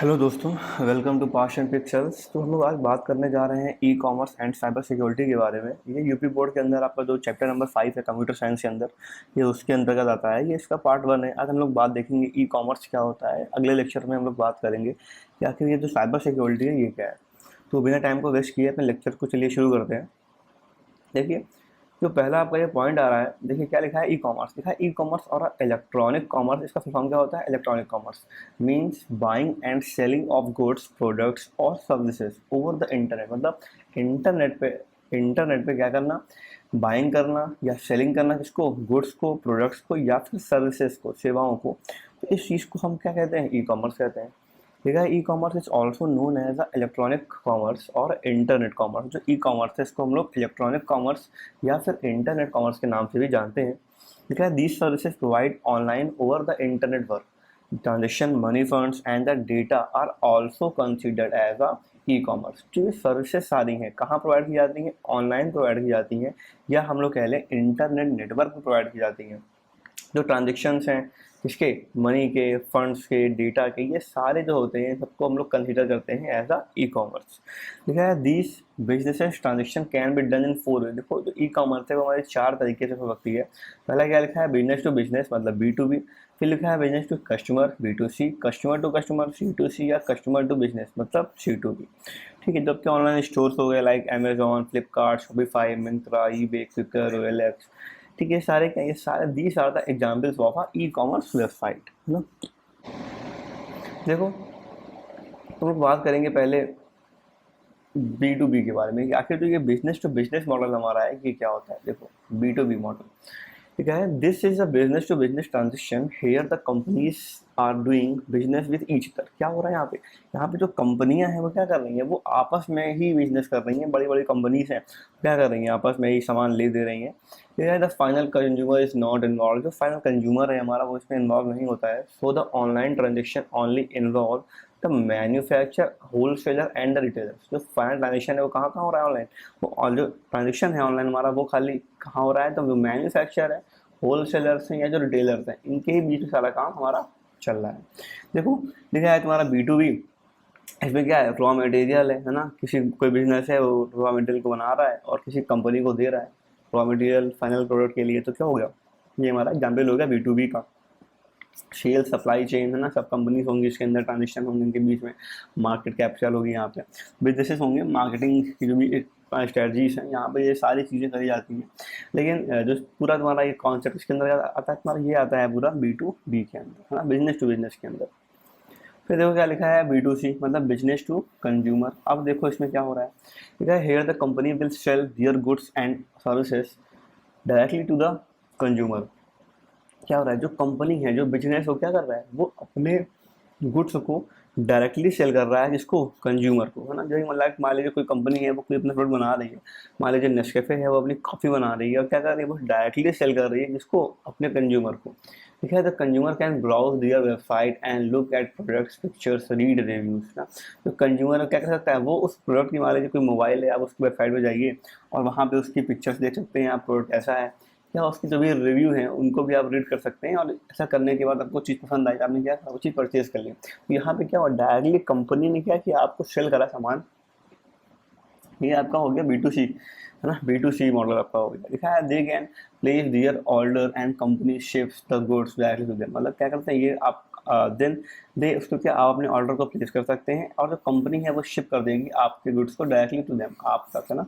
Hello दोस्तों, welcome to पाश and pictures. तो हम लोग आज बात करने जा रहे हैं e commerce and cyber security के बारे में। ये यूपी बोर्ड के अंदर आपका जो चैप्टर नंबर 5 है कंप्यूटर साइंस के अंदर, ये उसके अंतर्गत आता है। ये इसका पार्ट 1 है। आज हम लोग बात देखेंगे ई कॉमर्स क्या होता है। अगले लेक्चर में हम लोग बात करेंगे कि आखिर ये जो साइबर सिक्योरिटी है ये क्या है। तो बिना टाइम को वेस्ट किए अपने लेक्चर को चलिए शुरू करते हैं। देखिए, जो पहला आपका ये पॉइंट आ रहा है, देखिए क्या लिखा है, ई कॉमर्स लिखा है। ई कॉमर्स और इलेक्ट्रॉनिक कॉमर्स, इसका फुल फॉर्म क्या होता है? Electronic commerce means buying and selling of goods, products और सर्विसेज ओवर द इंटरनेट। मतलब इंटरनेट पे क्या करना? बाइंग करना या सेलिंग करना, किसको? गुड्स को, प्रोडक्ट्स को या फिर सर्विसेज को, सेवाओं को। तो इस चीज़ को हम क्या कहते हैं? ई कॉमर्स कहते हैं। ठीक है, e commerce is also known as a electronic commerce और इंटरनेट कॉमर्स। जो ई कॉमर्स है इसको हम लोग इलेक्ट्रॉनिक कॉमर्स या फिर इंटरनेट कॉमर्स के नाम से भी जानते हैं। ठीक है, these services provide online over the internet work transaction, money funds and the data are also considered as a e commerce. जो ये सर्विसेज सारी हैं कहाँ प्रोवाइड की जाती हैं? ऑनलाइन प्रोवाइड की जाती हैं, या हम लोग कह लें इंटरनेट नेटवर्क पर प्रोवाइड की जाती हैं। जो ट्रांजेक्शन्स हैं इसके, मनी के, फंड्स के, डेटा के, ये सारे जो होते हैं सबको हम लोग कंसीडर करते हैं एज अ ई कॉमर्स। लिखा है these businesses transaction can be done in 4 वे। देखो, जो ई कॉमर्स है वो हमारे 4 तरीके से हो सकती है। पहला क्या लिखा है? बिजनेस टू बिजनेस, मतलब B2B। फिर लिखा है business to customer, B2C, customer to customer, C2C, या कस्टमर टू बिजनेस मतलब C2B। ठीक है, जबकि ऑनलाइन स्टोर्स हो गए like Amazon, Flipkart, Shopify, Myntra, eBay, Quikr, OLX। ठीक है, सारे क्या, ये सारे these are the examples of a e commerce website, है ना। देखो, तो हम लोग बात करेंगे पहले B2B के बारे में कि आखिर जो ये बिजनेस टू बिजनेस मॉडल हमारा है ये क्या होता है। देखो, B2B मॉडल ठीक है, this is a business to business transaction here the companies are doing business with each other. क्या हो रहा है यहाँ पे? यहाँ पे जो कंपनियां हैं वो क्या कर रही हैं? वो आपस में ही बिजनेस कर रही हैं। बड़ी बड़ी कंपनीज हैं, क्या कर रही हैं? आपस में ही सामान ले दे रही हैं। The final consumer is not involve. जो फाइनल कंज्यूमर है हमारा वो इसमें इन्वॉल्व नहीं होता है। So the online transaction only involve the manufacture, wholesaler and the retailer. जो फाइनल ट्रांजेक्शन है वो कहाँ कहाँ हो रहा है? ऑनलाइन। वो जो ट्रांजेक्शन है ऑनलाइन हमारा वो खाली कहाँ हो रहा है? तो जो मैन्युफैक्चर है, होलसेलर्स हैं या जो रिटेलर्स हैं, इनके ही बीच में सारा काम हमारा चल रहा है। देखो, लिखा है तुम्हारा B2B। इसमें क्या है? रॉ मटेरियल है ना। किसी कोई बिजनेस है वो रॉ मटेरियल को बना रहा है और किसी कंपनी को दे रहा है रॉ मटेरियल फाइनल प्रोडक्ट के लिए। तो क्या हो गया? ये हमारा एग्जाम्पल हो गया B2B का। सेल सप्लाई चेन है ना, सब कंपनीज होंगी इसके अंदर, ट्रांजेक्शन होंगे इनके बीच में, मार्केट कैप्चर होगी यहाँ पे, बिजनेसेस होंगे, मार्केटिंग की जो भी स्ट्रेटजीज हैं यहाँ पे ये सारी चीज़ें करी जाती हैं। लेकिन जो पूरा तुम्हारा ये कॉन्सेप्ट इसके अंदर आता है तुम्हारा, ये आता है पूरा B2B के अंदर, है ना, बिजनेस टू बिजनेस के अंदर। फिर देखो क्या लिखा है B2C, मतलब बिजनेस टू कंज्यूमर। अब देखो इसमें क्या हो रहा है, लिखा है here the company will sell their goods and services directly to the consumer. क्या हो रहा है? जो कंपनी है, जो बिजनेस, वो क्या कर रहा है? वो अपने गुड्स को डायरेक्टली सेल कर रहा है, जिसको? कंज्यूमर को, है ना। जो मतलब मान लीजिए कोई कंपनी है वो कोई अपना प्रोडक्ट बना रही है, मान लीजिए नेस्कैफे है वो अपनी कॉफ़ी बना रही है, और क्या कर रही है? वो डायरेक्टली सेल कर रही है, जिसको? अपने कंज्यूमर को। ठीक है, the consumer can browse their website and look at products, pictures, read reviews ना। तो कंज्यूमर क्या कर सकता है? वो उस प्रोडक्ट की, मान लीजिए कोई मोबाइल है, आप उसकी वेबसाइट पर जाइए और वहाँ पे उसकी पिक्चर्स देख सकते हैं, आप प्रोडक्ट ऐसा है, या उसके जो भी रिव्यू हैं उनको भी आप रीड कर सकते हैं। और ऐसा करने के बाद आपको चीज़ पसंद आई, आपने क्या करा? वो चीज़ परचेज कर ली। तो यहाँ पे क्या हुआ? डायरेक्टली कंपनी ने क्या किया? आपको सेल करा सामान। ये आपका हो गया B2C, है ना। B2C मॉडल आपका हो गया। लिखा है they can place their order and company ships the goods directly to them. मतलब क्या करते हैं ये आप, देन दे उसको क्या, आप अपने ऑर्डर को प्लेस कर सकते हैं और जो कंपनी है वो शिप कर देगी आपके गुड्स को डायरेक्टली टू देम, आप तक, है ना।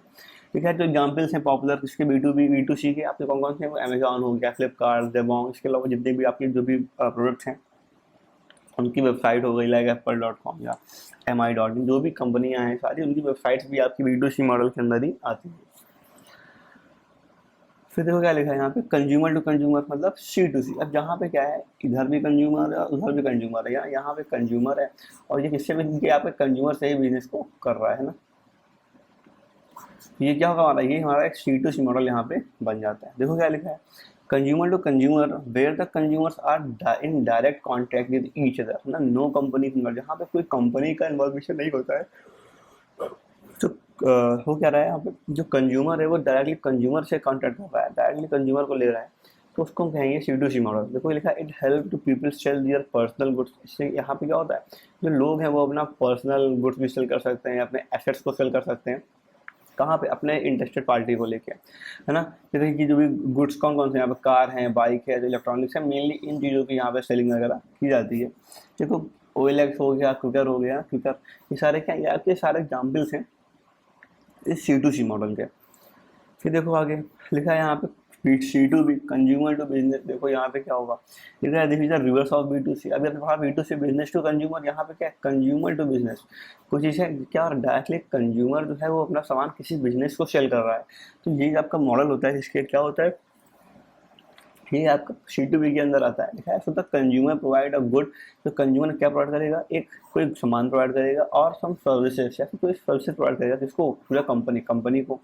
ठीक है, जो एग्जाम्पल्स हैं पॉपुलर इसके B2B B2C के, आपके कौन कौन से हैं? वो अमेजॉन हो गया, फ्लिपकार्ट, जेबोंग, इसके अलावा जितने भी आपके जो भी प्रोडक्ट्स हैं उनकी वेबसाइट हो गई लाइक apple.com या mi.in, जो भी कंपनियां हैं सारी उनकी वेबसाइट्स भी आपकी B2C मॉडल के अंदर ही आती है। फिर देखो क्या लिखा है यहाँ पे, कंज्यूमर टू कंज्यूमर मतलब C2C। अब जहाँ पे क्या है, इधर भी कंज्यूमर है उधर भी कंज्यूमर है, यहाँ पे कंज्यूमर है और ये किससे भी आपके कंज्यूमर से ही बिजनेस को कर रहा है ना। ये क्या होगा हमारा? ये हमारा एक C2C मॉडल यहाँ पे बन जाता है। देखो क्या लिखा है, consumer to consumer where the consumers are in direct contact with each other ना, नो कंपनी इन्वॉल्व। जहाँ पे कोई कंपनी का इन्वॉल्वेशन नहीं होता है। तो हो क्या रहा है यहाँ पे, जो कंज्यूमर है वो डायरेक्टली कंज्यूमर से कॉन्टैक्ट कर रहा है, डायरेक्टली कंज्यूमर को ले रहा है। तो उसको हम कहेंगे C2C मॉडल। देखो लिखा है, it help to people sell their personal goods. इससे यहाँ पे क्या होता है, जो लोग हैं वो अपना पर्सनल गुड्स भी सेल कर सकते हैं, अपने एसेट्स को सेल कर सकते हैं। कहाँ पे, अपने इंटरेस्टेड पार्टी को लेके, है ना। जैसे कि जो भी गुड्स कौन कौन से यहाँ पे, कार हैं, बाइक है, जो इलेक्ट्रॉनिक्स है, मेनली इन चीज़ों की यहाँ पे सेलिंग वगैरह की जाती है। देखो OLX हो गया, क्विकर हो गया, क्विकर, ये सारे क्या, ये आपके सारे एग्जाम्पल्स हैं इस C2C मॉडल के। फिर देखो आगे लिखा है यहाँ पे C2B, कंज्यूमर टू बिजनेस। देखो यहाँ पे क्या होगा, लिखा है this is the reverse of B2C। अभी हमारा B2C, बिजनेस टू कंज्यूमर, यहाँ पे क्या है, कंज्यूमर टू बिजनेस। कुछ चीज़ है क्या, डायरेक्टली कंज्यूमर जो है वो अपना सामान किसी बिजनेस को सेल कर रहा है। तो ये आपका मॉडल होता है, जिसके क्या होता है, ये आपका C2B के अंदर आता है। लिखा है so the consumer provide a good. तो कंज्यूमर क्या प्रोवाइड करेगा, एक कोई सामान प्रोवाइड करेगा और सम सर्विसेज, या फिर कोई सर्विसेज प्रोवाइड करेगा, किसको, पूरा कंपनी को।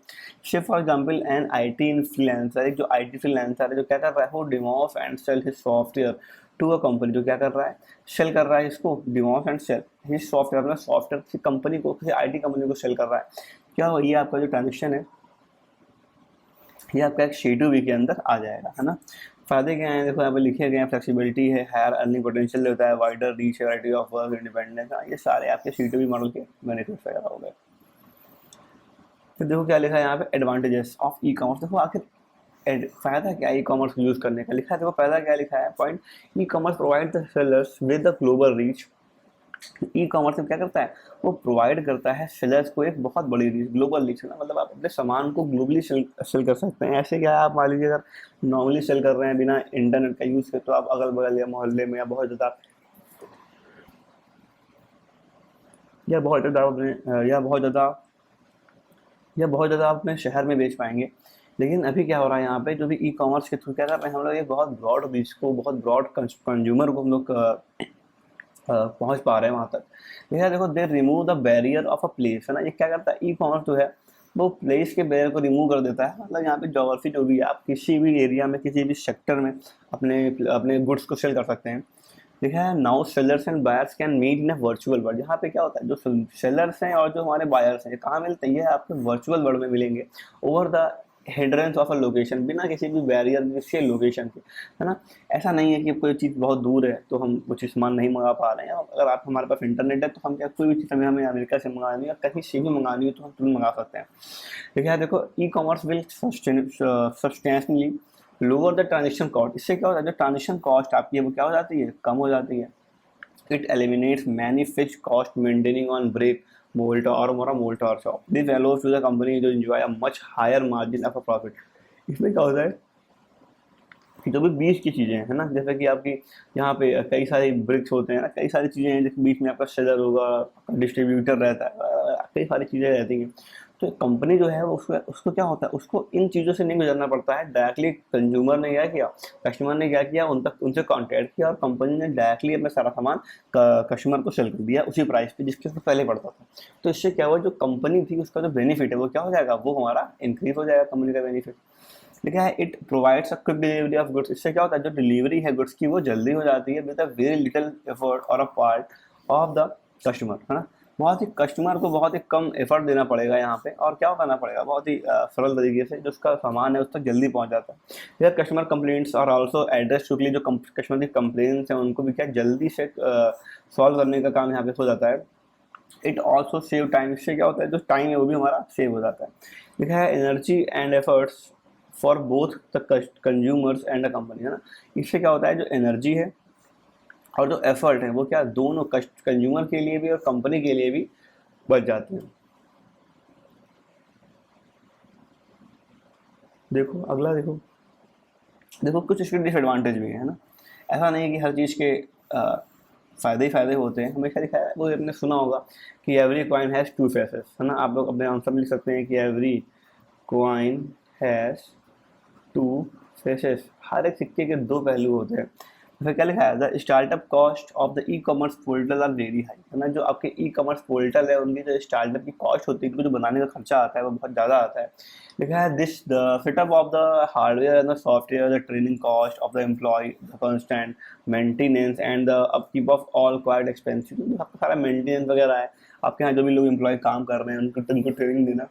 Say for example an IT influencer, एक जो IT फ्रीलांसर है, जो क्या कर रहा है, वो demos and sell his software to a company. जो क्या कर रहा है, सेल कर रहा है इसको, Deimos and sell his software, अपना सॉफ्टवेयर किसी कंपनी को, किसी IT कंपनी को सेल कर रहा है। क्या हो, ये आपका जो ट्रांजेक्शन है, ये आपका एक C2B के अंदर आ जाएगा, है ना। फायदे क्या हैं, देखो यहाँ पे लिखे गए हैं, फ्लेक्सिबिलिटी है, हायर अर्निंग पोटेंशियल होता है, wider reach, variety of work, independence, ये सारे आपके C2B मॉडल के बेनिफिट्स वगैरह हो गए। फिर देखो क्या लिखा है यहाँ पे, एडवांटेजेस ऑफ ई कॉमर्स। देखो आखिर फायदा क्या है ई कॉमर्स यूज करने का, लिखा है, देखो फायदा क्या लिखा है, point, e commerce provide the sellers with the global reach. E commerce में क्या करता है, वो प्रोवाइड करता है सेलर्स को एक बहुत बड़ी रीच, ग्लोबल रीच, है ना। मतलब आप अपने सामान को ग्लोबली सेल कर सकते हैं। ऐसे क्या है, आप मान लीजिए अगर नॉर्मली सेल कर रहे हैं बिना इंटरनेट का यूज़ के, तो आप अगल बगल या मोहल्ले में या बहुत ज़्यादा बहुत ज़्यादा आप अपने शहर में बेच पाएंगे। लेकिन अभी क्या हो रहा है यहाँ पे, जो भी ई कॉमर्स के थ्रू क्या कर रहे हैं हम लोग, एक बहुत ब्रॉड रीच को, बहुत ब्रॉड कंज्यूमर को हम लोग पहुंच पा रहे हैं वहाँ तक। लेकिन देखो, they remove the barrier of a place, है ना। ये क्या करता है, ई कॉमर्स जो है वो प्लेस के बैरियर को रिमूव कर देता है। मतलब यहाँ पे ज्योग्राफी जो भी है, आप किसी भी एरिया में, किसी भी सेक्टर में अपने अपने गुड्स को सेल कर सकते हैं। लिखा है now sellers and buyers can meet in a virtual world. यहाँ पे क्या होता है, जो सेलर्स हैं और जो हमारे बायर्स हैं, कहाँ मिलते हैं, ये आपके वर्चुअल वर्ल्ड में मिलेंगे, over the hindrance of a location, बिना किसी भी बैरियर, किसी लोकेशन के, है ना। ऐसा नहीं है कि कोई चीज़ बहुत दूर है तो हम कुछ सामान नहीं मंगा पा रहे हैं। अगर आप, हमारे पास इंटरनेट है, तो हम क्या, कोई भी चीज़ हमें अमेरिका से मंगानी है, कहीं से भी मंगानी हो, तो हम तुरंत मंगा सकते हैं। देखिए देखो, e commerce will sustainably lower the transaction cost. इससे क्या होता है, जो ट्रांजेक्शन कॉस्ट आपकी है वो क्या हो जाती है, कम हो जाती है। It eliminates many fixed cost maintaining on brick mortar और shop. This allows to the company जो enjoy a much higher margin of a profit. इसमें क्या होता है कि जो भी बीच की चीज़ें हैं ना, जैसे कि आपकी यहाँ पे कई सारे ब्रिक्स होते हैं ना, कई सारी चीज़ें हैं, जैसे बीच में आपका सेलर होगा, डिस्ट्रीब्यूटर रहता है, कई सारी चीज़ें रहती हैं। तो कंपनी जो है वो उसको उसको क्या होता है, उसको इन चीज़ों से नहीं गुजरना पड़ता है। डायरेक्टली कंज्यूमर ने क्या किया, कस्टमर ने क्या किया, उन तक उनसे कॉन्टैक्ट किया, और कंपनी ने डायरेक्टली अपना सारा सामान कस्टमर को सेल कर दिया उसी प्राइस पे जिसके उसको पहले पड़ता था। तो इससे क्या हुआ, जो कंपनी थी उसका जो बेनिफिट है वो क्या हो जाएगा, वो हमारा इंक्रीज हो जाएगा, कंपनी का बेनिफिट। लिखा है it provides a quick delivery of goods. इससे क्या होता है, जो डिलीवरी है गुड्स की वो जल्दी हो जाती है, with a very little effort और a part of the customer, है ना। बहुत ही कस्टमर को बहुत ही कम एफर्ट देना पड़ेगा यहाँ पे, और क्या करना पड़ेगा, बहुत ही सरल तरीके से जो उसका सामान है उस तक जल्दी पहुँच जाता है। यह कस्टमर कंप्लेंट्स और ऑल्सो एड्रेस क्विकली। जो कस्टमर की कंप्लेंट्स हैं उनको भी क्या जल्दी से सॉल्व करने का काम यहाँ पे हो जाता है। It also save time. इससे क्या होता है, जो टाइम है वो भी हमारा सेव हो जाता है। लिखा है energy and efforts for both the consumers and the company, है ना। इससे क्या होता है, जो एनर्जी है और जो एफर्ट है वो क्या, दोनों कंज्यूमर के लिए भी और कंपनी के लिए भी बच जाते हैं। देखो अगला, देखो देखो कुछ इसके डिसएडवांटेज भी है ना। ऐसा नहीं है कि हर चीज़ के फ़ायदे ही फ़ायदे होते हैं। हमेशा लिखा है, वो आपने सुना होगा कि every coin has two faces, है ना। आप लोग अपने आंसर में लिख सकते हैं कि every coin has two faces. हर एक सिक्के के दो पहलू होते हैं। फिर क्या लिखा है, the startup cost of the e commerce portal are very high, है ना। जो आपके ई कॉमर्स पोर्टल है उनकी जो स्टार्टअप की कॉस्ट होती है, उनको जो बनाने का खर्चा आता है वो बहुत ज़्यादा आता है। लिखा है this the setup of the hardware and the software, the training cost of the employee, the constant maintenance and the upkeep of all quite expensive. जो आपका सारा मेंटेनेंस वगैरह है, आपके यहाँ जो भी लोग एम्प्लॉय काम कर रहे हैं उनको ट्रेनिंग देना,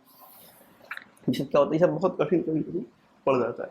ये सब क्या होता है, ये सब बहुत कठिन कभी कभी पड़ जाता है।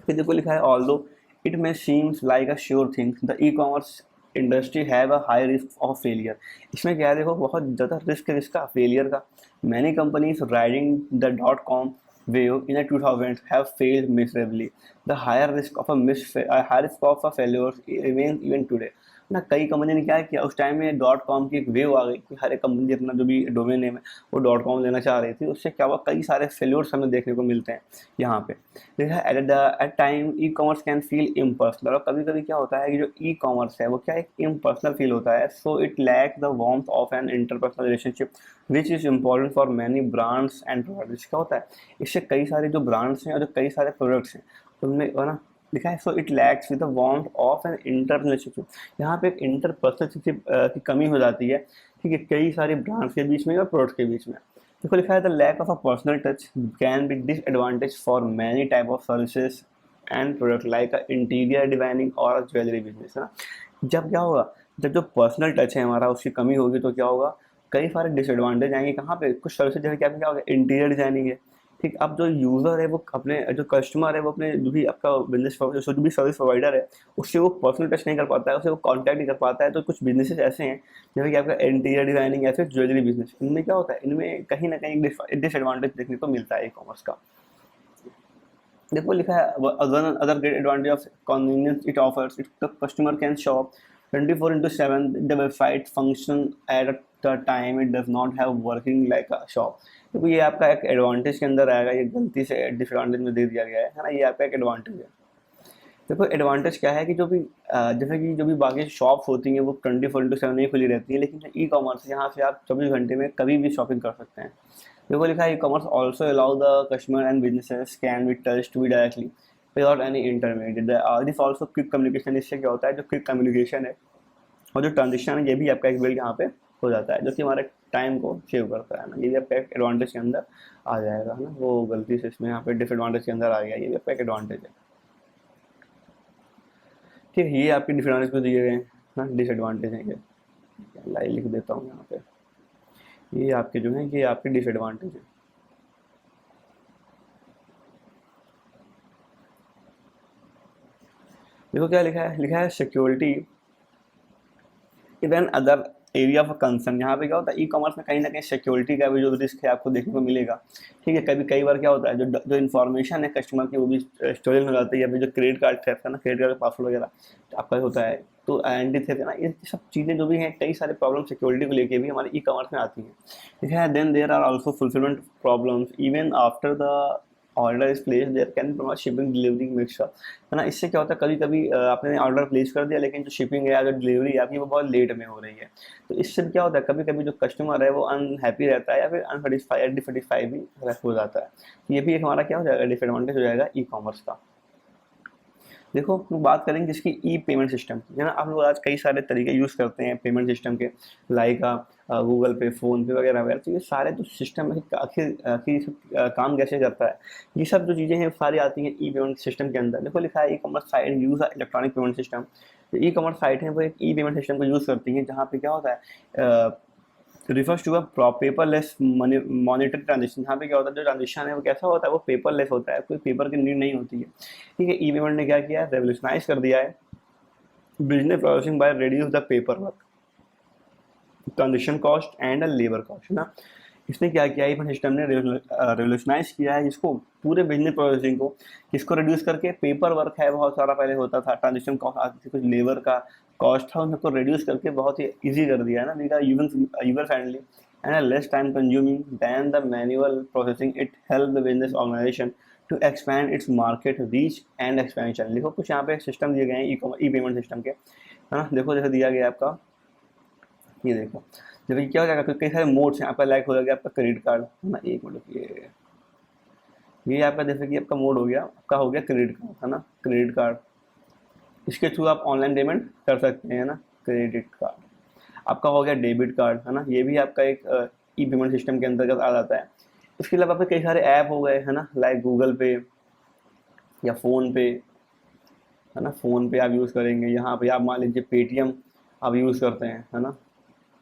फिर देखो लिखा है although it may seems like a sure thing the e commerce industry have a high risk of failure. इसमें क्या है, देखो बहुत ज़्यादा रिस्क है इसका, फेलियर का। Many companies riding the .com wave in the 2000s have failed miserably. The higher risk of a failure remains even today. ना कई कंपनी ने क्या किया उस टाइम में, .com की एक वेव आ गई कि हर एक कंपनी अपना जो भी डोमेन नेम है वो .com लेना चाह रही थी। उससे क्या हुआ, कई सारे फेल्योर्स हमें देखने को मिलते हैं यहाँ पे। देखा at time e commerce can feel impersonal, और कभी कभी क्या होता है कि जो ई कॉमर्स है वो क्या एक इम्पर्सनल फील होता है। So it lack the warmth of an interpersonal relationship which is important for many brands and products. क्या होता है, इससे कई सारे जो ब्रांड्स हैं और जो कई सारे प्रोडक्ट्स हैं उनमें है ना लिखा है, so it lacks with the warmth of an interpersonal relationship. यहाँ पे एक इंटरपर्सनल की कमी हो जाती है, ठीक है, कई सारे ब्रांड्स के बीच में और प्रोडक्ट्स के बीच में। देखो लिखा है the lack of a personal touch can be disadvantage for many type of services and product like interior designing और ज्वेलरी बिजनेस, है ना। जब क्या होगा, जब जो पर्सनल टच है हमारा उसकी कमी होगी तो क्या होगा, कई सारे डिसएडवांटेज आएंगे। कहाँ पे, कुछ सर्विसेज जैसे क्या होगा, इंटीरियर डिजाइनिंग है, ठीक। अब जो यूज़र है वो अपने, जो कस्टमर है वो अपने जो भी आपका बिजनेस जो भी सर्विस प्रोवाइडर है उससे वो पर्सनल टच नहीं कर पाता है, उससे वो कॉन्टैक्ट नहीं कर पाता है। तो कुछ बिजनेसेस ऐसे हैं जैसे कि आपका इंटीरियर डिजाइनिंग या फिर ज्वेलरी बिजनेस, इनमें क्या होता है, इनमें कहीं ना कहीं डिसएडवांटेज देखने को मिलता है ई कॉमर्स का। देखो लिखा है other great advantage of convenience it offers, it the customer can shop 24/7, the website function at the time it does not have working like a shop. देखो ये आपका एक एडवांटेज के अंदर आएगा, ये गलती से डिसएडवांटेज में दे दिया गया है ना, ये आपका एक एडवांटेज है। देखो एडवांटेज क्या है कि जो भी जैसे कि जो भी बाकी शॉप्स होती हैं वो 24/7 नहीं खुली रहती है, लेकिन ई कॉमर्स यहाँ से आप 24 घंटे में कभी भी शॉपिंग कर सकते हैं। देखो लिखा है e commerce also allow the customer and businesses can be touched to directly without any intermediate. This also quick communication, इससे क्या होता है, जो क्विक कम्युनिकेशन है और जो ट्रांजेक्शन है ये भी आपका एक बिल यहाँ पे हो जाता है, जो कि हमारे टाइम को सेव करता है ना। ये भी आपका एक एडवांटेज के अंदर आ जाएगा, है ना। वो गलती से इसमें यहाँ पे डिसएडवांटेज के अंदर आ गया, ये भी आपका एक एडवांटेज है, ठीक है। ये आपके डिसएडवांटेज को दिए गए हैं ना, डिसएडवांटेज हैं ये, लाइव लिख देता हूँ यहाँ पे। ये आपके जो है ये आपके डिसएडवांटेज है। देखो क्या लिखा है security even other area of concern. यहाँ पे क्या होता है, ई कॉमर्स में कहीं ना कहीं सिक्योरिटी का भी जो रिस्क है आपको देखने को मिलेगा, ठीक है। कई बार क्या होता है, जो इन्फॉर्मेशन है कस्टमर की वो भी स्टोरेज हो जाती है, या फिर जो क्रेडिट कार्ड थेफ्ट है ना, क्रेडिट कार्ड पासवर्ड वगैरह आपका होता है, तो आइडेंटिटी थेफ्ट है ना, ये सब चीज़ें जो भी हैं, कई सारे प्रॉब्लम सिक्योरिटी को लेके भी हमारे ई कॉमर्स में आती हैं, ठीक है। Then there are also fulfilment problems even after the order is place, there can problem shipping delivery mix up, है ना। इससे क्या होता है, कभी कभी आपने ऑर्डर प्लेस कर दिया लेकिन जो शिपिंग है या जो डिलीवरी है आपकी वो बहुत लेट में हो रही है। तो इससे क्या होता है, कभी कभी जो कस्टमर है वो अनहैप्पी रहता है या फिर अनसेटिस्फाइड डिससेटिस्फाइड भी हो जाता है। तो ये भी एक हमारा क्या हो जाएगा, डिसएडवांटेज हो जाएगा ई कॉमर्स का। देखो हम बात करेंगे जिसकी ई पेमेंट सिस्टम की, है ना। आप लोग आज कई सारे तरीके यूज़ करते हैं पेमेंट सिस्टम के, लाइक गूगल पे, फ़ोन पे वगैरह वगैरह। तो ये सारे जो सिस्टम है आखिर आखिर काम कैसे करता है, ये सब जो चीज़ें हैं सारी आती हैं ई पेमेंट सिस्टम के अंदर। देखो लिखा है e commerce site use electronic payment system. जो ई कॉमर्स साइट है वो एक ई पेमेंट सिस्टम को यूज़ करती हैं, जहाँ पे क्या होता है, refers to a paperless monetary transaction. यहाँ पे क्या होता है, जो ट्रांजेक्शन है वो कैसा होता है, वो पेपरलेस होता है, कोई पेपर की नीड नहीं होती है, ठीक है। ई पेमेंट ने क्या किया है, रेवोल्यूशनाइज कर दिया है business processing bye reduce the paper work, transaction cost and labour cost, है ना। इसने क्या किया, ई पेमेंट सिस्टम ने रेवोल्यूशनाइज किया है इसको, पूरे बिजनेस प्रोसेसिंग को, किसको रिड्यूस करके, पेपर वर्क है बहुत सारा पहले होता था, ट्रांजेक्शन कॉस्ट, कुछ लेबर का कॉस्ट था, उनको रिड्यूस करके बहुत ही ईजी कर दिया है ना, because user friendly and less time consuming than the manual processing. It help the business organisation to expand its market reach and expansion. देखो कुछ यहाँ पे सिस्टम दिए गए हैं ई पेमेंट सिस्टम के, है ना। देखो जैसे दिया गया है आपका, ये देखो जब ये क्या हो जाएगा, कई सारे मोड्स हैं आपका, लाइक हो जाएगा आपका क्रेडिट कार्ड, है ना। एक मिनट, ये आपका जैसे कि आपका मोड हो गया, आपका हो गया क्रेडिट कार्ड, है ना, क्रेडिट कार्ड। इसके थ्रू आप ऑनलाइन पेमेंट कर सकते हैं ना, क्रेडिट कार्ड। आपका हो गया डेबिट कार्ड, है ना, ये भी आपका एक ई पेमेंट सिस्टम के अंतर्गत आ जाता है। इसके अलावा आपके कई सारे ऐप हो गए, है ना, लाइक गूगल पे या फ़ोन पे, है ना। फ़ोन पे आप यूज़ करेंगे, यहाँ पे आप मान लीजिए पेटीएम आप यूज़ करते हैं, है ना,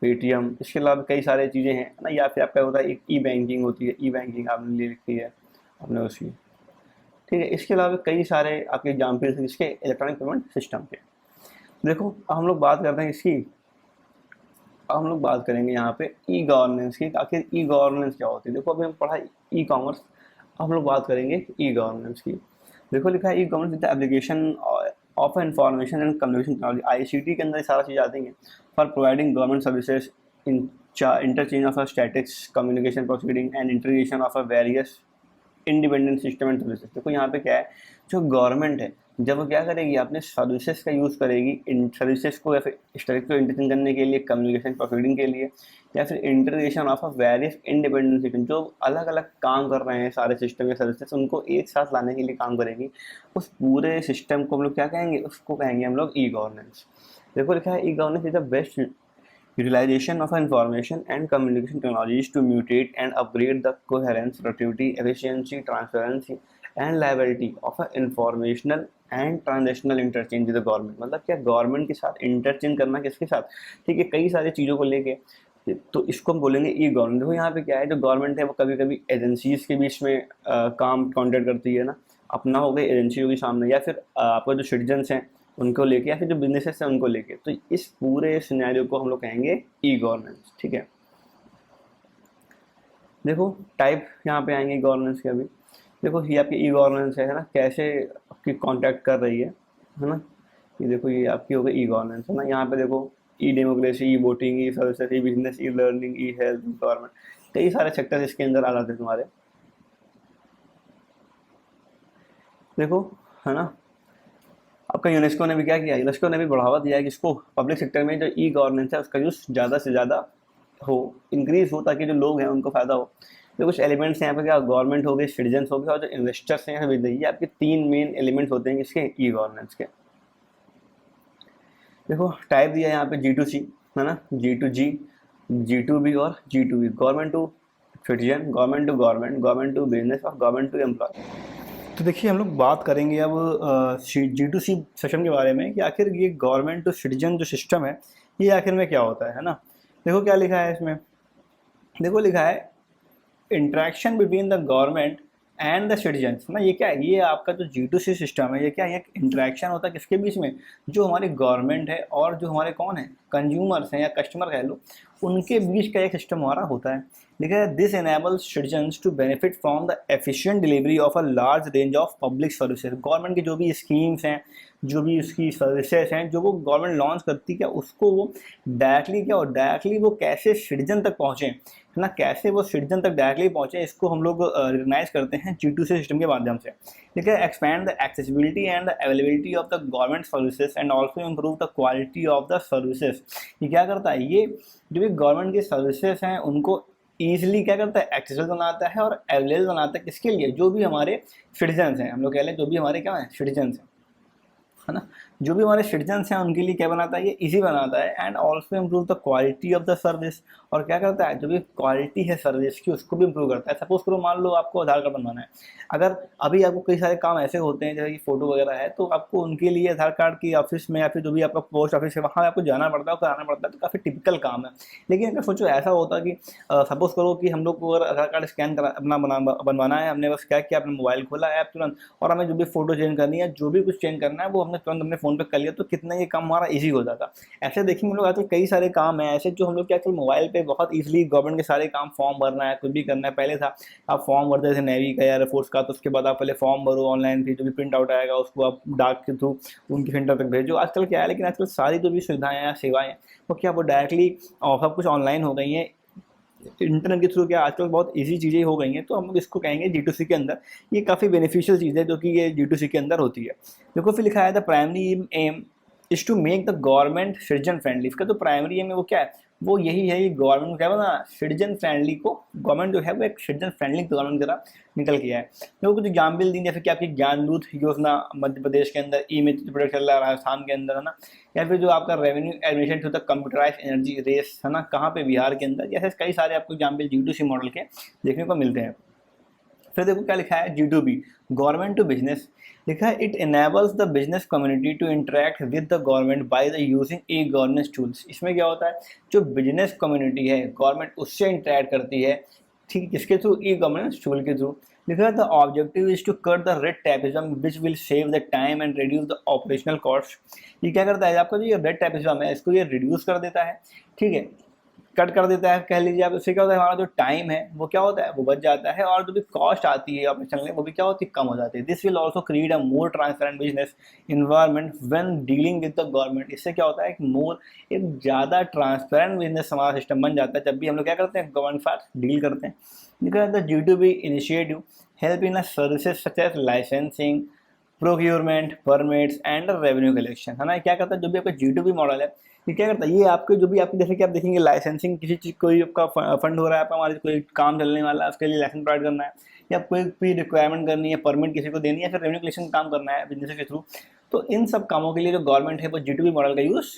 पेटीएम। इसके अलावा कई सारे चीज़ें हैं ना, या फिर आपका होता है एक ई बैंकिंग होती है, ई बैंकिंग आपने ले रखी है आपने उसकी, ठीक है। इसके अलावा कई सारे आपके एग्जाम्पल्स हैं इसके इलेक्ट्रॉनिक पेमेंट सिस्टम के। देखो अब हम लोग बात करते हैं इसकी, अब हम लोग बात करेंगे यहाँ पे ई गवर्नेंस की। आखिर ई गवर्नेंस क्या होती है? देखो अभी हम पढ़ा ई कॉमर्स, हम लोग बात करेंगे ई गवर्नेंस की। देखो लिखा है e governance with application of information and communication technology, ICT के अंदर ये सारा चीज़ आती हैं for providing government services in interchange of statics communication proceeding and integration of various independent system and services. देखो यहाँ पे क्या है, जो गवर्नमेंट है जब वो क्या करेगी अपने सर्विसेज का यूज़ करेगी इन सर्विसेज को या फिर स्टैटिक को इंटरचेंज करने के लिए, कम्युनिकेशन प्रोसीडिंग के लिए, या फिर integration of various independent system, जो अलग अलग काम कर रहे हैं सारे सिस्टम या सर्विसेज उनको एक साथ लाने के लिए काम करेगी, उस पूरे सिस्टम को हम लोग क्या कहेंगे? उसको कहेंगे हम लोग ई गवर्नेंस। देखो लिखा है e governance is the best utilization of information and communication technologies to mutate and upgrade the coherence, productivity, efficiency, transparency and liability of a informational and transactional interchange with the government। मतलब क्या government के साथ interchange करना, किसके साथ? ठीक है, कई सारी चीज़ों को लेके, तो इसको हम बोलेंगे ई गवर्नमेंट। देखो यहाँ पे क्या है, जो गवर्नमेंट है वो कभी कभी एजेंसीज के बीच में काम कॉन्ट्रैक्ट करती है ना, अपना हो गई एजेंसी होगी सामने, या फिर आपका जो सिटीजन्स हैं उनको लेके, या फिर जो बिजनेसेस हैं उनको लेके। तो इस पूरे सिनेरियो को हम लोग कहेंगे ई गवर्नेंस। ठीक है, देखो टाइप यहाँ पे आएंगे गवर्नेंस के। अभी देखो ये आपकी ई गवर्नेंस है ना, कैसे आपकी कॉन्टैक्ट कर रही है ना। ये देखो ये आपकी हो गई ई गवर्नेंस है ना। यहाँ पे देखो ई डेमोक्रेसी, ई वोटिंग, ई सर्विसेज, ई बिजनेस, ई लर्निंग, ई हेल्थ, गवर्नमेंट, कई सारे सेक्टर्स इसके अंदर आ जाते हैं तुम्हारे। देखो है ना, आपका यूनेस्को ने भी क्या किया, यूनेस्को ने भी बढ़ावा दिया है कि इसको पब्लिक सेक्टर में जो ई गवर्नेंस है उसका यूज़ ज़्यादा से ज़्यादा हो, इंक्रीज हो, ताकि जो लोग हैं उनको फ़ायदा हो। तो कुछ एलिमेंट्स हैं यहाँ पे, क्या गवर्नमेंट हो गए, सिटीजन्स हो गए और जो इन्वेस्टर्स हैं, ये आपके तीन मेन एलिमेंट्स होते हैं इसके ई गवर्नेंस के। देखो टाइप दिया है यहाँ पे G2C है ना, G2G, G2B और G2B, government to citizen, government to government, government to business और गवर्नमेंट टू एम्प्लॉय। तो देखिए हम लोग बात करेंगे अब G2C सेशन के बारे में कि आखिर ये गवर्नमेंट टू सिटीजन जो सिस्टम है ये आखिर में क्या होता है ना। देखो क्या लिखा है इसमें, देखो लिखा है interaction between the government and the citizens ना। ये क्या है, ये आपका जो G2C सिस्टम है ये क्या है, इंट्रैक्शन होता है किसके बीच में, जो हमारी गवर्नमेंट है और जो हमारे कौन है, कंज्यूमर्स हैं या कस्टमर कह लो, उनके बीच का एक सिस्टम हमारा होता है। लिखा है this enables citizens to benefit from the efficient delivery of a large range of public services. Government की जो भी स्कीम्स हैं, जो भी उसकी सर्विसेज हैं, जो वो गवर्नमेंट लॉन्च करती है, उसको वो डायरेक्टली क्या हो, डायरेक्टली वो कैसे सिटीजन तक पहुँचे है ना, कैसे वो सिटीजन तक डायरेक्टली पहुँचे, इसको हम लोग रिकग्नाइज करते हैं G2C सिस्टम के माध्यम से। ठीक है, expand the accessibility and the availability of the government services and also improve the quality of the services. ये क्या करता है, ये जो भी गवर्नमेंट की सर्विसेज हैं उनको ईजिली क्या करता है, एक्सेसिबल बनाता है और अवेलेबल बनाता है, किसके लिए, जो भी हमारे सिटीजन्स हैं, हम लोग कह लें जो भी हमारे क्या हैं, सिटीजन्स हैं है ना, जो भी हमारे सिटीजन्स हैं उनके लिए क्या बनाता है, ये इजी बनाता है। And also improve the quality of the service, और क्या करता है, जो भी क्वालिटी है सर्विस की उसको भी इम्प्रूव करता है। सपोज करो मान लो आपको आधार कार्ड बनवाना है, अगर अभी आपको कई सारे काम ऐसे होते हैं जैसे कि फ़ोटो वगैरह है, तो आपको उनके लिए आधार कार्ड की ऑफिस में या फिर जो भी आपका पोस्ट ऑफिस है वहाँ आपको जाना पड़ता है, कराना पड़ता है, तो काफ़ी टिपिकल काम है। लेकिन अगर सोचो ऐसा होता कि सपोज करो कि हम लोग को अगर आधार कार्ड स्कैन करा अपना बनवाना है, हमने बस क्या किया, अपने मोबाइल खोला ऐप तुरंत, और हमें जो भी फोटो चेंज करनी है, जो भी कुछ चेंज करना है वो हमने तुरंत अपने फ़ोन पर कर लिया, तो कितना ये काम हमारा इजी हो जाता। ऐसे देखेंगे हम लोग आजकल कई सारे काम हैं ऐसे जो हम लोग क्या आजकल मोबाइल पे बहुत इजीली गवर्नमेंट के सारे काम, फॉर्म भरना है, कुछ भी करना है। पहले था आप फॉर्म भरते थे नेवी का या एयरफोर्स का, तो उसके बाद आप पहले फॉर्म भरो ऑनलाइन, फिर जो भी प्रिंट आउट आएगा उसको आप डाक के थ्रू उनके सेंटर तक भेजो। आजकल क्या है, लेकिन आजकल सारी जो भी सुविधाएं या सेवाएं हैं वो क्या वो डायरेक्टली सब कुछ ऑनलाइन हो गई हैं, इंटरनेट के थ्रू क्या आजकल बहुत इजी चीज़ें हो गई हैं। तो हम लोग इसको कहेंगे G2C के अंदर ये काफ़ी बेनिफिशियल चीज़ है जो कि ये G2C के अंदर होती है। देखो फिर लिखा है the primary aim is to make the government citizen friendly. इसका जो प्राइमरी एम है वो क्या है, वो यही है कि गवर्नमेंट को क्या बना, सिटीजन फ्रेंडली को, गवर्नमेंट जो है वो एक सिटीजन फ्रेंडली गवर्नमेंट की तरह निकल के है। तो कुछ एग्जाम्पल दी जैसे कि आपकी ज्ञानदूत योजना मध्य प्रदेश के अंदर, ई मित्र प्रोजेक्ट चल रहा है राजस्थान के अंदर है ना, या फिर जो आपका revenue administration through the computerised energy race है ना, कहाँ पे, बिहार के अंदर। जैसे कई सारे आपको एग्जाम्पल G2C मॉडल के देखने को मिलते हैं। फिर देखो क्या लिखा है G2B, गवर्नमेंट टू बिजनेस। लिखा है it enables the business community to interact with the government by the using e governance tools. इसमें क्या होता है, जो बिजनेस कम्युनिटी है गवर्नमेंट उससे इंटरेक्ट करती है ठीक है, किसके थ्रू? ई गवर्नेंस टूल के थ्रू। लिखा है the objective is to cut the red tapism which will save the time and reduce the operational cost. ये क्या करता है आपका जो ये रेड टैपिज्म है इसको ये रिड्यूस कर देता है, ठीक है, कट कर देता है कह लीजिए आप। इससे क्या होता है हमारा जो टाइम है वो क्या होता है वो बच जाता है, और जो भी कॉस्ट आती है ऑपरेशन में वो भी क्या होती है कम हो जाती है। This will also create a more transparent business environment when dealing with the government. इससे क्या होता है एक ज़्यादा ट्रांसपेरेंट बिजनेस हमारा सिस्टम बन जाता है जब भी हम लोग क्या करते हैं गवर्नमेंट के साथ डील करते हैं। Because the G2B initiative help in services such as licensing, procurement, permits and revenue collection, है ना। क्या करता है जो भी आपका G2B मॉडल है ये क्या करता है, ये आपके जो भी आपके जैसे कि आप देखेंगे लाइसेंसिंग, किसी चीज़ कोई आपका फंड हो रहा है, आपका हमारे कोई काम चलने वाला है उसके लिए लाइसेंस प्रोवाइड करना है, या कोई भी रिक्वायरमेंट करनी है, परमिट किसी को देनी है, फिर रेवेन्यू कलेक्शन काम करना है बिजनेस के थ्रू। तो इन सब कामों के लिए जो गवर्नमेंट है वो G2B मॉडल का यूज़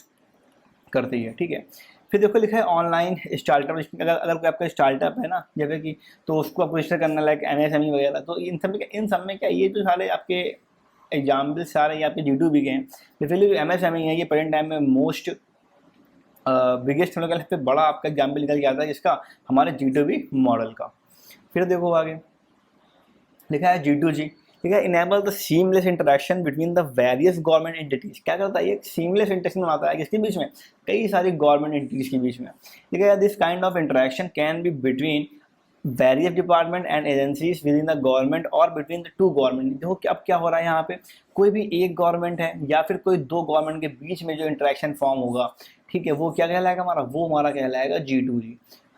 करती है, ठीक है। फिर देखो लिखा है ऑनलाइन स्टार्टअप। अगर कोई आपका स्टार्टअप है ना जैसे कि, तो उसको आपको रजिस्टर करना लाइक MSME वगैरह, तो इन सब में क्या ये जो सारे आपके एग्जाम्पल सारे ये आपके G2B के हैं। बेसिकली MSME है ये प्रेजेंट टाइम में मोस्ट बिगेस्ट हम लोग पे बड़ा आपका एग्जाम्पल निकल के आता है जिसका हमारे G2B मॉडल का। फिर देखो आगे लिखा है G2G, ठीक है, enable the seamless interaction between the various government entities. क्या करता है ये सीमलेस इंटरेक्शन बनाता है किसके बीच में, कई सारी गवर्नमेंट एंटिटीज के बीच में, ठीक है। This kind of interaction can be between various department and agencies with in the government और बिटवीन द टू गवर्नमेंट। देखो कि अब क्या हो रहा है यहाँ पे, कोई भी एक गवर्नमेंट है या फिर कोई दो गवर्नमेंट के बीच में जो इंटरेक्शन फॉर्म होगा, ठीक है, वो क्या कहलाएगा हमारा, वो हमारा कहलाएगा G2G,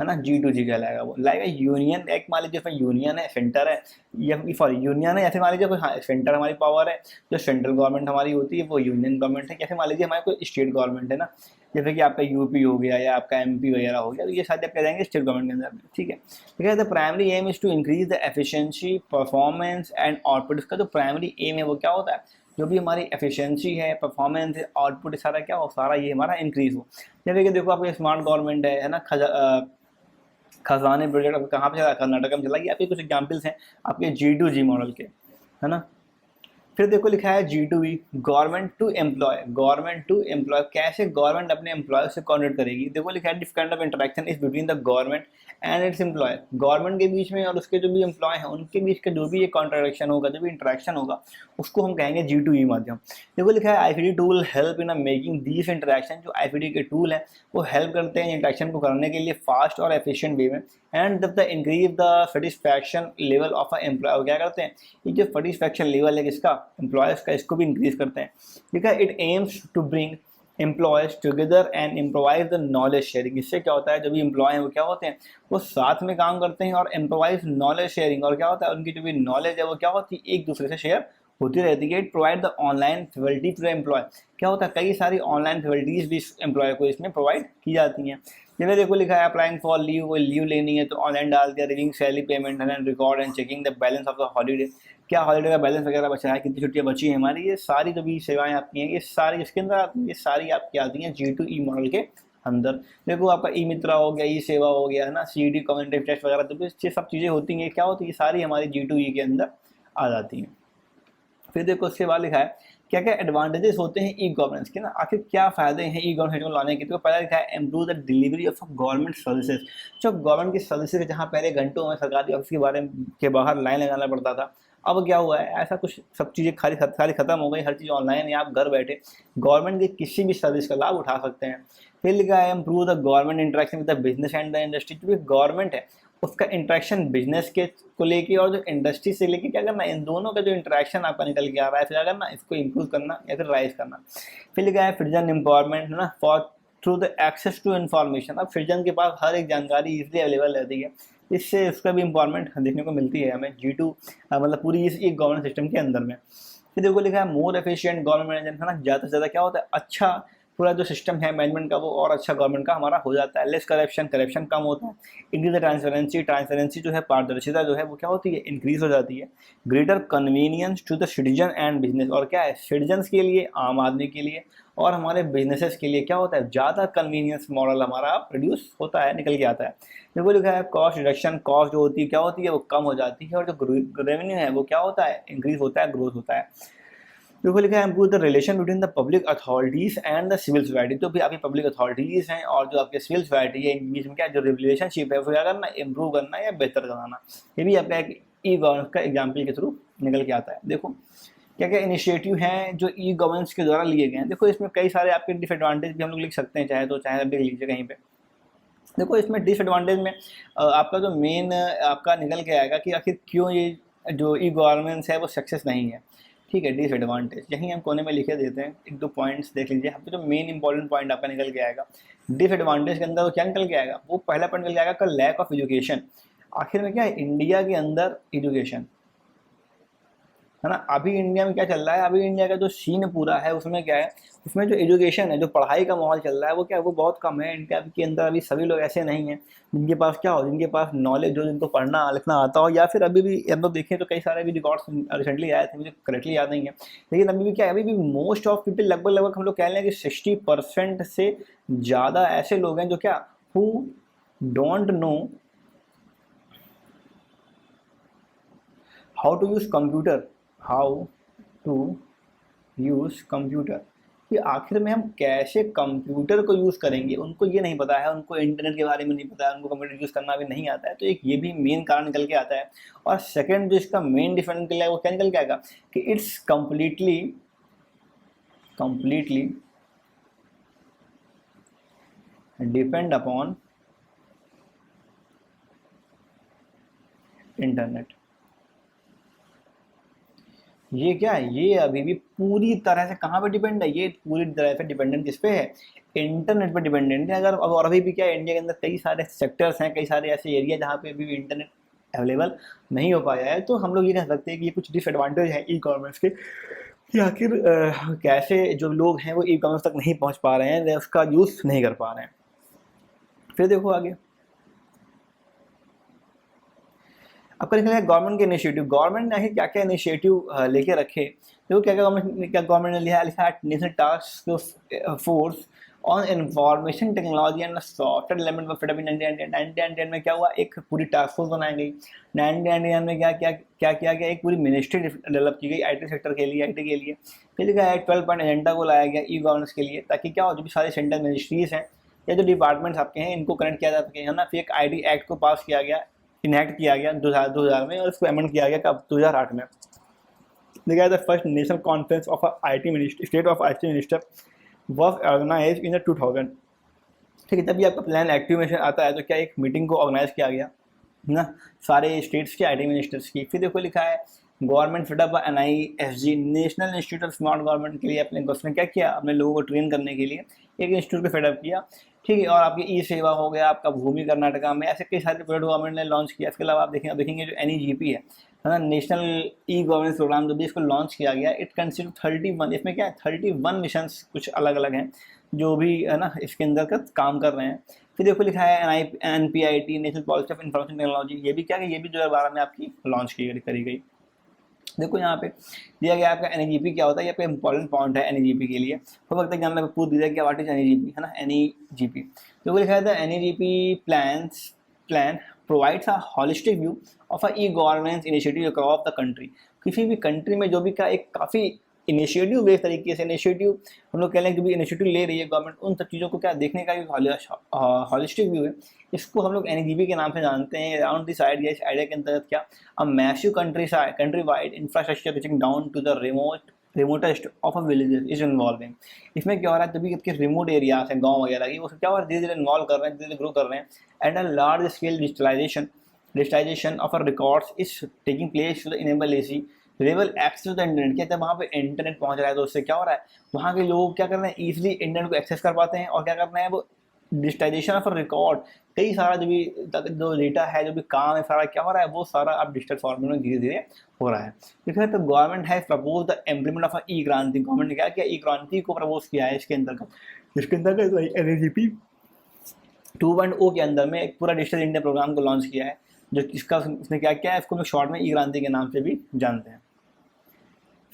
है ना, G2G कहलाएगा। वो लाएगा यूनियन, एक मान लीजिए इसमें यूनियन है, सेंटर है, या सॉरी यूनियन है, या फिर मान लीजिए कोई हाँ सेंटर हमारी पावर है, जो सेंट्रल गवर्नमेंट हमारी होती है वो यूनियन गवर्नमेंट है, या फिर मान लीजिए हमारे कोई स्टेट गवर्नमेंट है ना, जैसे कि आपका यूपी हो गया या आपका MP वगैरह हो गया, तो ये सारे आप कह जाएंगे स्टेट गवर्नमेंट के अंदर में, ठीक है। ठीक है, the primary aim is to increase the efficiency, performance and output. इसका जो प्राइमरी एम है वो क्या होता है, जो भी हमारी एफिशिएंसी है, परफॉर्मेंस है, आउटपुट सारा क्या हो, सारा ये हमारा इंक्रीज हो। जैसे कि देखो आपकी स्मार्ट गवर्नमेंट है ना, खजाने प्रोजेक्ट आपको कहाँ पे चला, कर्नाटक में चला, ये आपके कुछ एग्जाम्पल्स हैं आपके G2G मॉडल के, है ना। फिर देखो लिखा है G2E, government to employ. Government to employ, कैसे गवर्नमेंट अपने एम्प्लॉय से कॉन्टेक्ट करेगी। देखो लिखा है different of interaction is between the government and its employ. Government के बीच में और उसके जो भी एम्प्लॉय हैं उनके बीच का जो भी ये कॉन्ट्रैक्शन होगा, जो भी इंटरेक्शन होगा, उसको हम कहेंगे G2E माध्यम। देखो लिखा है ICT tool help in making these interaction. जो ICT के टूल हैं वो हेल्प करते हैं इंटरेक्शन को करने के लिए फास्ट और एफिशिएंट वे में। एंड जब the increase the satisfaction level of a employ, क्या करते हैं ये जो सेटिस्फैक्शन लेवल है किसका, एम्प्लॉयज का, इसको भी इंक्रीज करते हैं। ठीक है, it aims to bring employees together and improvise the knowledge sharing. इससे क्या होता है जो भी एम्प्लॉय हैं वो क्या होते हैं, वो साथ में काम करते हैं और एम्प्रोवाइज नॉलेज शेयरिंग, और क्या होता है उनकी जो भी नॉलेज है वो क्या होती है एक दूसरे से शेयर होती रहती है। It provide the online facility to the employ. क्या होता है कई सारी ऑनलाइन फैसिलिटीज भी एम्प्लॉय को इसमें प्रोवाइड की जाती हैं। जैसे देखो लिखा है अप्लाइंग फॉर लीव, कोई लीव लेनी है तो ऑनलाइन डाल दिया, receiving salary payment and record and checking the balance of the holiday. क्या हॉलीडे का बैलेंस वगैरह बचा है, कितनी छुट्टियां बची हैं हमारी, ये सारी जो भी सेवाएं आपकी हैं ये सारी इसके अंदर आती हैं, ये सारी आपकी आती हैं G2E मॉडल के अंदर। देखो आपका ई मित्रा हो गया, ई सेवा हो गया, है ना, CET कम्युनिटी टेस्ट वगैरह, तो ये सब चीज़ें होती हैं, क्या होती है सारी हमारी G2E के अंदर आ जाती हैं। फिर देखो उसके बाद लिखा है क्या क्या एडवांटेजेस होते हैं ई गवर्नेंस के ना, आखिर क्या फायदे हैं ई गवर्नेंस को लाने के। तो पहला लिखा है improve the delivery of government services. जो गवर्नमेंट की सर्विसेज जहाँ पहले घंटों में सरकारी ऑफिस के बारे के बाहर लाइन लगाना पड़ता था, अब क्या हुआ है ऐसा कुछ सब चीज़ें सारी खत्म हो गई, हर चीज़ ऑनलाइन है, आप घर बैठे गवर्नमेंट की किसी भी सर्विस का लाभ उठा सकते हैं। फिर लिखा है improve the government interaction with the business and the industry. जो भी गवर्नमेंट है उसका इंटरेक्शन बिजनेस के को लेके और जो इंडस्ट्री से लेके क्या करना, इन दोनों का जो इंटरेक्शन आपका निकल के आ रहा है, फिर क्या करना, इसको इंप्रूव करना या फिर राइज करना। फिर लिखा है सिटीजन एम्पावरमेंट, है ना, for through the access to information. अब सिटीजन के पास हर एक जानकारी इजीली अवेलेबल रहती है, इससे उसका भी इंपॉवरमेंट देखने को मिलती है हमें G2 मतलब पूरी इस एक गवर्नेंस सिस्टम के अंदर में। फिर देखो लिखा है मोर एफिशिएंट गवर्नमेंट मैनेजमेंट, है ना, ज़्यादा से ज़्यादा क्या होता है अच्छा पूरा जो सिस्टम है मैनेजमेंट का वो और अच्छा गवर्नमेंट का हमारा हो जाता है। लेस करप्शन कम होता है। इंक्रीज द ट्रांसपेरेंसी जो है, पारदर्शिता जो है वो क्या होती है इंक्रीज हो जाती है। Greater convenience to the citizen and business, और क्या है सिटीजन्स के लिए, आम आदमी के लिए और हमारे बिजनेसेस के लिए क्या होता है ज़्यादा कन्वीनियंस मॉडल हमारा प्रोड्यूस होता है, निकल के आता है। देखो लिखा है कॉस्ट रिडक्शन, कॉस्ट जो होती है क्या होती है वो कम हो जाती है, और जो रेवेन्यू है वो क्या होता है इंक्रीज होता है, ग्रोथ होता है। देखो लिखा है improve the relation between the public authorities and the civil society. तो भी आपकी पब्लिक अथॉरिटीज हैं और जो आपके सिविल सोसाइटी है, इनके बीच में क्या जो रिलेशनशिप है वो क्या करना, इम्प्रूव करना या बेहतर कराना। ये भी आपका एक ई गवर्नेंस का एग्जाम्पल के थ्रू निकल के आता है। देखो क्या क्या इनिशिएटिव हैं जो ई गवर्नेंस के द्वारा लिए गए हैं। देखो इसमें कई सारे आपके डिसएडवांटेज भी हम लोग लिख सकते हैं, चाहे तो चाहे अभी लीजिए कहीं पे। देखो इसमें डिसएडवांटेज में आपका जो मेन आपका निकल के आएगा कि आखिर क्यों ये जो ई गवर्नेंस है वो सक्सेस नहीं है। ठीक है, डिसएडवांटेज यहीं हम कोने में लिखे देते हैं, एक दो पॉइंट्स देख लीजिए। यहाँ पे जो मेन इंपॉर्टेंट पॉइंट आपका निकल के आएगा डिसएडवांटेज के अंदर, वो क्या निकल के आएगा, वो पहला पॉइंट निकल के आएगा का लैक ऑफ एजुकेशन। आखिर में क्या है, इंडिया के अंदर एजुकेशन है ना। अभी इंडिया में क्या चल रहा है, अभी इंडिया का जो सीन पूरा है उसमें क्या है, उसमें जो एजुकेशन है, जो पढ़ाई का माहौल चल रहा है वो क्या है, वो बहुत कम है। इंडिया के अंदर अभी सभी लोग ऐसे नहीं हैं जिनके पास क्या हो, जिनके पास नॉलेज हो, जिनको पढ़ना लिखना आता हो, या फिर अभी भी हम लोग देखें तो कई सारे भी रिकॉर्ड्स रिसेंटली आए थे, मुझे करेक्टली याद नहीं है, लेकिन अभी भी क्या है, अभी भी मोस्ट ऑफ पीपल लगभग लगभग हम लोग कह लें कि 60% से ज़्यादा ऐसे लोग हैं जो क्या, who don't know how to use computer, how to use computer, कि आखिर में हम कैसे कंप्यूटर को यूज़ करेंगे, उनको ये नहीं पता है, उनको इंटरनेट के बारे में नहीं पता है, उनको कंप्यूटर यूज़ करना भी नहीं आता है। तो एक ये भी मेन कारण निकल के आता है। और सेकंड जो इसका मेन डिफरेंस निकल है वो क्या निकल के आएगा कि it's completely depend upon internet. ये क्या है, ये अभी भी पूरी तरह से कहाँ पे डिपेंड है, ये पूरी तरह से डिपेंडेंट किस पे है, इंटरनेट पे डिपेंडेंट है। अगर और अभी भी क्या है, इंडिया के अंदर कई सारे सेक्टर्स हैं, कई सारे ऐसे एरिया जहाँ पे अभी भी इंटरनेट अवेलेबल नहीं हो पाया है। तो हम लोग ये कह सकते हैं कि ये कुछ डिसएडवांटेज है ई कॉमर्स के, कि आखिर कैसे जो लोग हैं वो ई कॉमर्स तक नहीं पहुँच पा रहे हैं, उसका यूज़ नहीं कर पा रहे हैं। फिर देखो आगे आपका लिखा है गवर्नमेंट के इनिशिएटिव। गवर्नमेंट ने क्या क्या इनिशिएटिव लेके रखे, देखो क्या क्या गवर्नमेंट ने लिखा है national task force on information technology and software development for fit 1910 में क्या हुआ, एक पूरी टास्क फोर्स बनाई गई। 1999 में क्या किया गया, एक पूरी मिनिस्ट्री डेवलप की गई आईटी सेक्टर के लिए, आईटी के लिए। फिर लिखा है 12 पॉइंट एजेंडा को लाया गया ई गवर्नेंस के लिए, ताकि क्या हो, जो भी सारे सेंट्रल मिनिस्ट्रीज हैं या जो डिपार्टमेंट्स आपके हैं इनको कनेक्ट किया जा सके, है ना। फिर एक आईटी एक्ट को पास किया गया, इनैक्ट किया गया 2000 में, और उसको अमेंड किया गया कब, 2008 में। देखा the first national conference of IT minister, state of IT minister was organize in the 2000। ठीक है, तभी आपका प्लान एक्टिवेशन आता है, तो क्या एक मीटिंग को ऑर्गेनाइज किया गया ना सारे स्टेट्स के आईटी मिनिस्टर्स की। फिर देखो लिखा है government fit up NISG national institute of smart government के लिए अपने उसने क्या किया, अपने लोगों को ट्रेन करने के लिए एक इंस्टीट्यूट को फिटअप किया। ठीक है, और आपकी ई सेवा हो गया, आपका भूमि कर्नाटका में, ऐसे कई सारे प्रोजेक्ट गवर्नमेंट ने लॉन्च किया। इसके अलावा आप देखेंगे जो NEGP है ना, नेशनल ई गवर्नेंस प्रोग्राम, जो भी इसको लॉन्च किया गया, इट कंसिस्ट 31, इसमें क्या है 31 मिशन कुछ अलग अलग हैं जो भी है ना इसके अंदर का काम कर रहे हैं। फिर देखो लिखा है NPIT national policy of information technology, ये भी क्या है, ये भी 2012 में आपकी लॉन्च करी गई। देखो यहाँ पे दिया गया आपका NEGP क्या होता है, ये आपका इंपॉर्टेंट पॉइंट है NEGP के लिए। हो सकता है एग्जाम में पूछ दिया क्या व्हाट इज NEGP, है ना। NEGP तो लिखा है NEGP plan provides a holistic view of a e governance initiative across the country. किसी भी कंट्री में जो भी का एक काफ़ी इनिशिएटिव बेस्ड तरीके से इनिशिएटिव हम लोग कह लें, जो भी इनिशिएटिव ले रही है गवर्नमेंट, उन सब चीज़ों को क्या देखने का एक हॉलिस्टिक व्यू है। इसको हम लोग NEGP के नाम से जानते हैं। अराउंड दिस आइडिया, इस आइडिया के अंतर्गत क्या, a massive country wide infrastructure reaching down to the remotest of a villages is involving. इसमें क्या हो रहा है, तभी आपके रिमोट एरियाज हैं, गाँव वगैरह की, वो क्या हो रहा है, धीरे धीरे इन्वॉल्व कर रहे हैं, धीरे धीरे ग्रो कर रहे हैं। And a large scale digitalization of a records is taking place to the enable rebel access to the internet. कहते हैं वहाँ पे इंटरनेट पहुँच रहा है, तो उससे क्या हो रहा है, वहाँ के लोग क्या कर रहे हैं, ईजिली इंटरनेट को एक्सेस कर पाते हैं, और क्या कर रहे हैं, वो डिजिटाइजेशन ऑफ रिकॉर्ड, कई सारा जो डेटा है, जो भी काम है, सारा क्या हो रहा है, वो सारा अब डिजिटल फॉर्मेट में धीरे धीरे हो रहा है। देखिए तो government has propose the implement of e Kranti. Government ने क्या किया, ई क्रांति को प्रपोज किया है इसके अंतर्गत NEGP 2.0 के अंदर में एक पूरा डिजिटल इंडिया प्रोग्राम को लॉन्च किया है, जो इसका उसने क्या किया है, इसको लोग शॉर्ट में ई क्रांति के नाम से भी जानते हैं।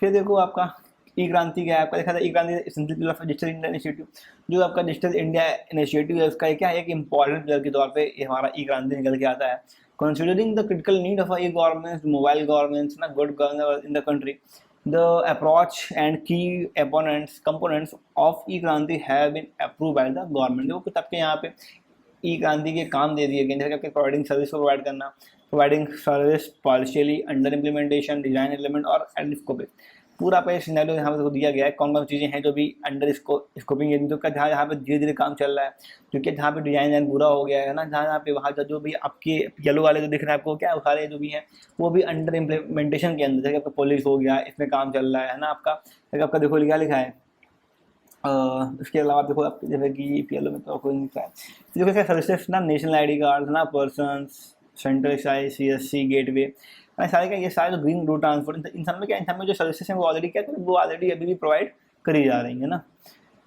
फिर देखो आपका ई क्रांति क्या है, आपका देखा था ई क्रांति डिजिटल इंडिया इनिशिएटिव, जो आपका डिजिटल इंडिया इनिशिएटिव है, उसका क्या है, एक इंपॉर्टेंट पिलर के तौर पे हमारा ई क्रांति निकल के आता है। Considering the critical need of e governance, mobile governance ना, good governance in the country, The approach and key components of e-क्रांति have been approved by the government। देखो कुछ आपके यहाँ पे ई क्रांति के काम दे दिए गए, जैसे कि आपके प्रोवाइडिंग सर्विस को प्रोवाइड करना, providing service partially under implementation, design element और स्कोपिंग। पूरा आपका ये सिनेरियो यहाँ पे दिया गया है, कौन कौन चीज़ें हैं जो भी अंडर स्कोपिंग है, तो क्या जहाँ यहाँ पे धीरे धीरे काम चल रहा है, क्योंकि जहाँ पे डिजाइन पूरा हो गया है ना, जहाँ यहाँ पे वहाँ जो भी आपके येलो वाले जो दिख रहे हैं आपको, क्या सारे जो भी हैं वो भी अंडर इम्प्लीमेंटेशन के अंदर, जैसे आपका पुलिस हो गया, इसमें काम चल रहा है ना आपका देखो क्या लिखा है। इसके अलावा देखो आप जैसे कि पीएलओ में तो कोई नहीं है, देखो क्या सर्विसेज ना, नेशनल आईडी कार्ड ना, persons, central excise, CSC, gateway, सारे क्या ये सारे जो ग्रीन रोड ट्रांसपोर्ट, इन सब में क्या, इन सब में जो सर्विसेज हैं वो ऑलरेडी क्या करें, वो ऑलरेडी अभी भी प्रोवाइड करी जा रही है ना।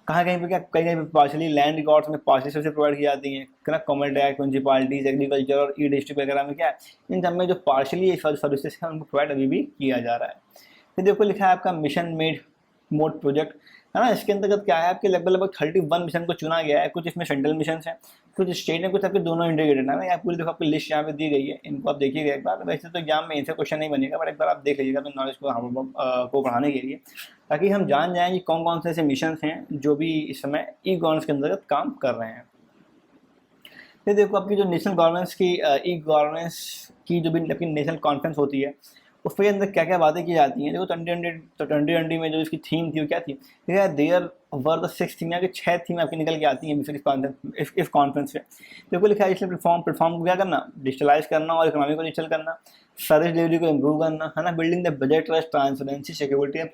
कहाँ कहीं पे क्या, कहीं कहीं पे पार्शली लैंड रिकॉर्ड्स में पार्शली सर्विस प्रोवाइड की जाती हैं ना, कॉमन टैक्स, म्यूनसिपालिटीज, एग्रीकल्चर और ई डिस्ट्रिक्ट वगैरह में क्या है, इन सब में जो पार्शली सर्विसेज हैं उनको प्रोवाइड अभी भी किया जा रहा है। फिर देखो लिखा है आपका मिशन मेड मोड प्रोजेक्ट है ना, इसके अंतर्गत क्या है आपके लगभग 31 मिशन को चुना गया है, कुछ इसमें सेंट्रल मिशन हैं, कुछ स्टेट में, कुछ आपके दोनों इंटीग्रेटेड है ना। यहाँ पूरी देखो आपकी लिस्ट यहाँ पे दी गई है, इनको आप देखिएगा एक बार। वैसे तो एग्जाम में इनसे क्वेश्चन नहीं बनेगा, बट एक बार आप देख लीजिएगा तो नॉलेज को बढ़ाने के लिए, ताकि हम जान जाएं कि कौन कौन से ऐसे मिशन हैं जो भी इस समय ई गवर्नेंस के अंतर्गत काम कर रहे हैं। फिर देखो आपकी जो नेशनल गवर्नेंस की ई गवर्नेंस की जो भी आपकी नेशनल कॉन्फ्रेंस होती है, उसके अंदर क्या क्या बातें की जाती हैं। देखो 2020 में जो इसकी थीम थी वो क्या थी, देयर वर द 6 थीम, कि 6 थीम आपकी निकल के आती हैं इस कॉन्फ्रेंस से। देखो लिखा है इसलिए प्लेटफॉर्म को क्या करना, डिजिटलाइज करना और इकोनॉमी को डिजिटल करना, सर्विस डिलीवरी को इम्प्रूव करना है ना, building the budget trust, transparency, security and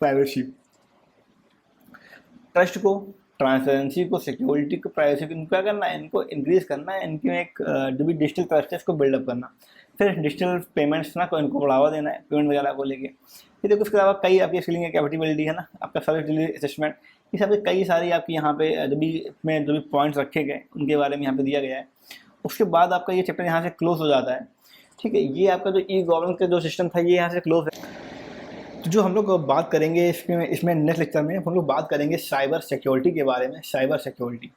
privacy. Trust को, ट्रांसपेरेंसी को, सिक्योरिटी को, प्राइवेसी को क्या करना है, इनको इंक्रीज करना है, इनकी एक जो भी डिजिटल ट्रस्ट है इसको बिल्डअप करना। फिर डिजिटल पेमेंट्स ना को इनको बढ़ावा देना है, पेमेंट वगैरह को लेके। फिर देखो उसके अलावा कई आपकी स्किलिंग है, कैपेबिलिटी है ना, आपका सर्विस डिलीवरी असेसमेंट, ये सब कई सारी आपकी यहाँ पे जो भी पॉइंट्स रखे गए उनके बारे में यहाँ पे दिया गया है। उसके बाद आपका ये चैप्टर यहाँ से क्लोज हो जाता है। ठीक है, ये आपका जो ई गवर्नेंस का जो सिस्टम था ये यहाँ से क्लोज है। तो जो हम लोग बात करेंगे इसमें नेक्स्ट लेक्चर में हम लोग बात करेंगे साइबर सिक्योरिटी के बारे में। Cyber security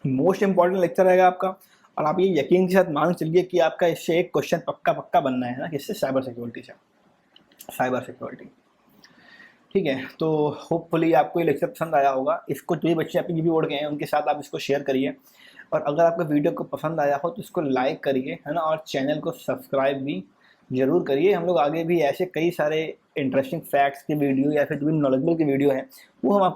most important lecture रहेगा आपका, और आप ये यकीन के साथ मान चलिए कि आपका इससे एक क्वेश्चन पक्का बनना है ना, किससे, साइबर सिक्योरिटी से, साइबर सिक्योरिटी। ठीक है, तो होपफुली आपको ये लेक्चर पसंद आया होगा। इसको जो भी बच्चे आपके जीबी बोर्ड के हैं उनके साथ आप इसको शेयर करिए, और अगर आपका वीडियो को पसंद आया हो तो इसको लाइक करिए है ना, और चैनल को सब्सक्राइब भी जरूर करिए। हम लोग आगे भी ऐसे कई सारे इंटरेस्टिंग फैक्ट्स के वीडियो या फिर जो भी नॉलेजेबल की वीडियो हैं वो हम आपके